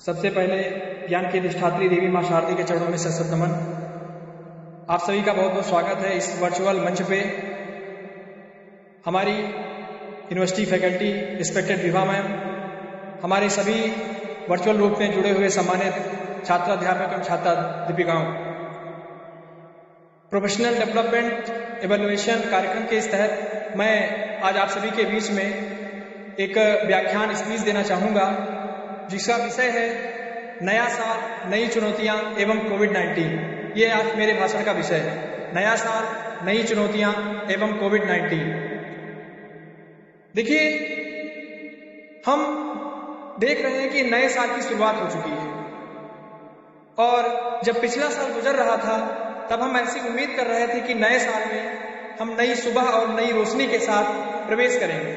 सबसे पहले ज्ञान की अधिष्ठात्री देवी माँ शारदी के चरणों में सशक्त नमन। आप सभी का बहुत बहुत स्वागत है इस वर्चुअल मंच पे। हमारी university faculty, respected Vibha ma'am, हमारे सभी वर्चुअल रूप में जुड़े हुए सम्मानित छात्राध्यापक एवं छात्राध्यापिकाओं, प्रोफेशनल डेवलपमेंट इवैल्यूएशन कार्यक्रम के इस तहत मैं आज आप सभी के बीच में एक व्याख्यान स्पीच देना चाहूँगा जिसका विषय है नया साल, नई चुनौतियाँ एवं कोविड-19। ये आज मेरे भाषण का विषय है, नया साल, नई चुनौतियाँ एवं कोविड-19। देखिए, हम देख रहे हैं कि नए साल की शुरुआत हो चुकी है और जब पिछला साल गुजर रहा था तब हम ऐसी उम्मीद कर रहे थे कि नए साल में हम नई सुबह और नई रोशनी के साथ प्रवेश करेंगे।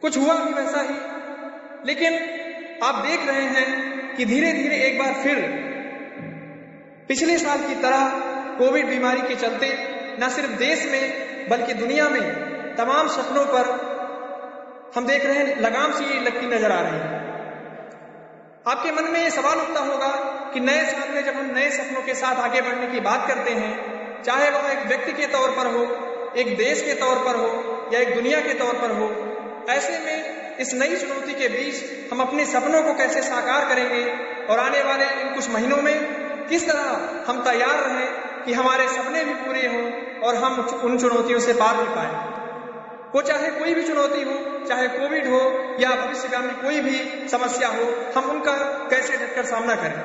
कुछ हुआ भी वैसा ही, लेकिन आप देख रहे हैं कि धीरे धीरे एक बार फिर पिछले साल की तरह कोविड बीमारी के चलते न सिर्फ देश में बल्कि दुनिया में तमाम सपनों पर हम देख रहे हैं लगाम सी लगती नजर आ रही है। आपके मन में ये सवाल उठता होगा कि नए साल में जब हम नए सपनों के साथ आगे बढ़ने की बात करते हैं, चाहे वह एक व्यक्ति के तौर पर हो, एक देश के तौर पर हो या एक दुनिया के तौर पर हो, ऐसे में इस नई चुनौती के बीच हम अपने सपनों को कैसे साकार करेंगे और आने वाले इन कुछ महीनों में किस तरह हम तैयार रहें कि हमारे सपने भी पूरे हों और हम उन चुनौतियों से पार भी पाएं। वो चाहे कोई भी चुनौती हो, चाहे कोविड हो या भविष्यगामी कोई भी समस्या हो, हम उनका कैसे डटकर सामना करें।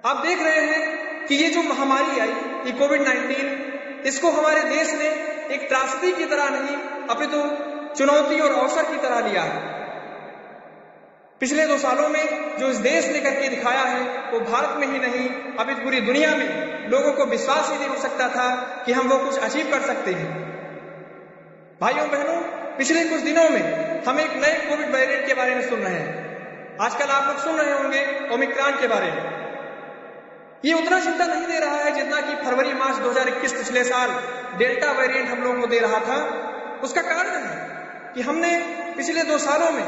आप देख रहे हैं कि ये जो महामारी आई, ये कोविड-19, इसको हमारे देश ने एक त्रासदी की तरह नहीं अपितु चुनौती और अवसर की तरह लिया है। पिछले 2 सालों में जो इस देश ने करके दिखाया है वो भारत में ही नहीं अभी पूरी दुनिया में लोगों को विश्वास ही नहीं हो सकता था कि हम वो कुछ अचीव कर सकते हैं। भाइयों बहनों, पिछले कुछ दिनों में हम एक नए कोविड वेरिएंट के बारे में सुन रहे हैं। आजकल आप लोग सुन रहे होंगे ओमिक्रॉन के बारे में। ये उतना चिंता नहीं दे रहा है जितना कि फरवरी-मार्च 2021 पिछले साल डेल्टा वेरिएंट हम लोगों को दे रहा था। उसका कारण है कि हमने पिछले 2 सालों में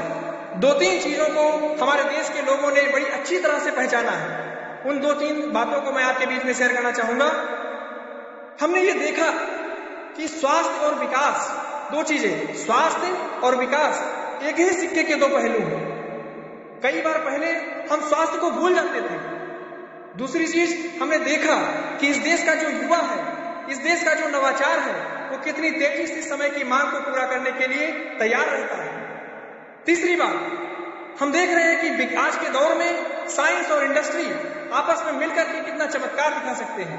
2-3 चीजों को हमारे देश के लोगों ने बड़ी अच्छी तरह से पहचाना है। उन 2-3 बातों को मैं आपके बीच में शेयर करना चाहूंगा। हमने ये देखा कि स्वास्थ्य और विकास, 2 चीजें, स्वास्थ्य और विकास एक ही सिक्के के 2 पहलू हैं। कई बार पहले हम स्वास्थ्य को भूल जाते थे। दूसरी चीज हमने देखा कि इस देश का जो युवा है, इस देश का जो नवाचार है, वो कितनी तेजी से समय की मांग को पूरा करने के लिए तैयार रहता है। तीसरी बात, हम देख रहे हैं कि आज के दौर में साइंस और इंडस्ट्री आपस में मिलकर के कितना चमत्कार दिखा सकते हैं।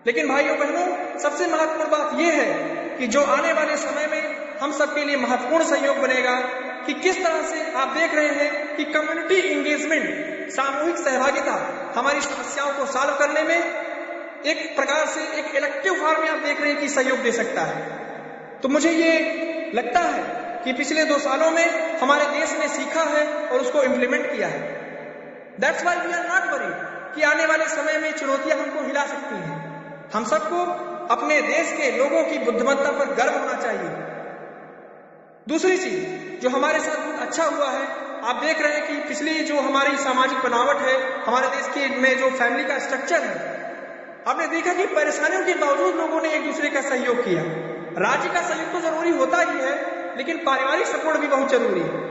लेकिन भाइयों बहनों, सबसे महत्वपूर्ण बात यह है कि जो आने वाले समय में हम सबके लिए महत्वपूर्ण सहयोग बनेगा कि किस तरह से आप देख रहे हैं कि कम्युनिटी इंगेजमेंट, सामूहिक सहभागिता हमारी समस्याओं को सॉल्व करने में एक प्रकार से एक इलेक्टिव फॉर्म में आप देख रहे हैं कि सहयोग दे सकता है। तो मुझे ये लगता है कि पिछले 2 सालों में हमारे देश ने सीखा है और उसको इम्प्लीमेंट किया है। That's why we are not worried कि आने वाले समय में चुनौतियां हमको हिला सकती हैं। हम सबको अपने देश के लोगों की बुद्धिमत्ता पर गर्व होना चाहिए। दूसरी चीज जो हमारे साथ बहुत अच्छा हुआ है, आप देख रहे हैं कि पिछली जो हमारी सामाजिक बनावट है, हमारे देश के में जो फैमिली का स्ट्रक्चर है, आपने देखा कि परेशानियों के बावजूद लोगों ने एक दूसरे का सहयोग किया। राज्य का सहयोग तो जरूरी होता ही है, लेकिन पारिवारिक सपोर्ट भी बहुत जरूरी है।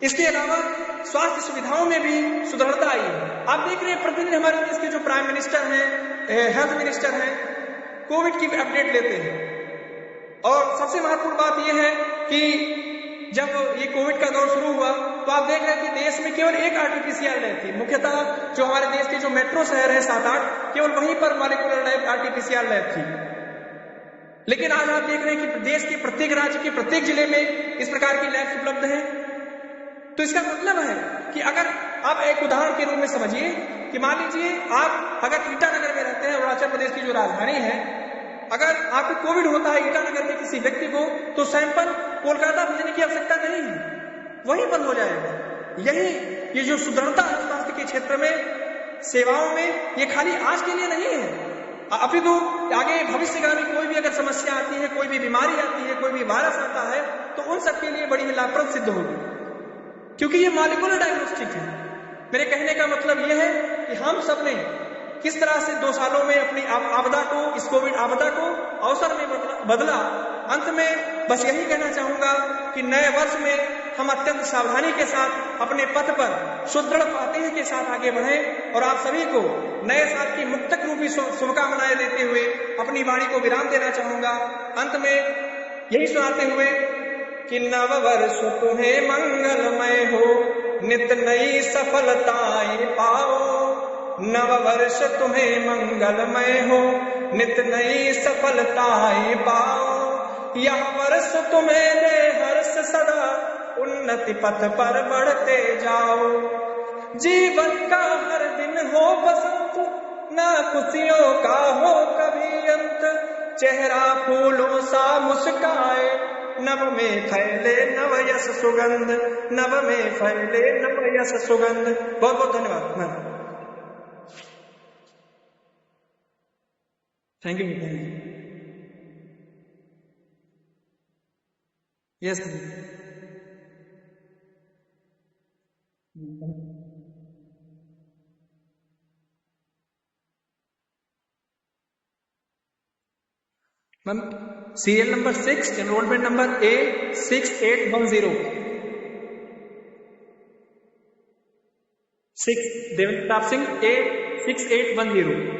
इसके अलावा स्वास्थ्य सुविधाओं में भी सुदृढ़ता आई है। आप देख रहे हैं प्रतिदिन हमारे देश के जो प्राइम मिनिस्टर हैं, हेल्थ मिनिस्टर हैं, कोविड की अपडेट लेते हैं। और सबसे महत्वपूर्ण बात यह है कि जब ये कोविड का दौर शुरू हुआ तो आप देख रहे हैं कि देश में केवल एक आरटीपीसीआर लैब थी। मुख्यतः जो हमारे देश के जो मेट्रो शहर है 7-8, केवल वहीं पर मॉलिक्यूलर लैब, आरटीपीसीआर लैब थी। लेकिन आज आप देख रहे हैं कि देश के प्रत्येक राज्य के प्रत्येक जिले में इस प्रकार की लैब्स उपलब्ध हैं। तो इसका मतलब है कि अगर आप एक उदाहरण के रूप में समझिए कि मान लीजिए आप अगर ईटानगर में रहते हैं, अरुणाचल प्रदेश की जो राजधानी है, अगर आपको कोविड होता है ईटानगर के किसी व्यक्ति को, तो सैंपल कोलकाता भेजने की आवश्यकता नहीं है, वहीं बंद हो जाएगा। यही ये जो सुदृढ़ता है स्वास्थ्य के क्षेत्र में, सेवाओं में, ये खाली आज के लिए नहीं है, अपितु आगे भविष्यगामी कोई भी अगर समस्या आती है, कोई भी बीमारी आती है, कोई भी वायरस आता है, तो उन सबके लिए बड़ी ही लाभप्रद सिद्ध होगी। क्योंकि ये मॉलिक्यूलर डायग्नोस्टिक है। मेरे कहने का मतलब यह है कि हम सब ने किस तरह से 2 सालों में अपनी आपदा को, इस कोविड आपदा को अवसर में बदला। अंत में बस यही कहना चाहूंगा कि नए वर्ष में हम अत्यंत सावधानी के साथ अपने पथ पर सुदृढ़ फातेह के साथ आगे बढ़ें और आप सभी को नए साल की मुक्तक रूपी शुभकामनाएं देते हुए अपनी वाणी को विराम देना चाहूंगा। अंत में यही सुनाते हुए कि नव वर्ष तुम्हें मंगलमय हो, नित नई सफलताएं पाओ। नव वर्ष तुम्हें मंगलमय हो, नित नई सफलताएं पाओ। यह वर्ष तुम्हें दे हर्ष सदा, उन्नति पथ पर बढ़ते जाओ। जीवन का हर दिन हो बसंत, ना खुशियों का हो कभी अंत। चेहरा फूलों सा मुस्काए, नव में फैले नव यश सुगंध, नव में फैले नव यश सुगंध। बहुत बहुत धन्यवाद ma'am. Thank you. Yes ma'am, serial number 6, enrolment number A6810। 6 Devendra Pratap Singh A6810।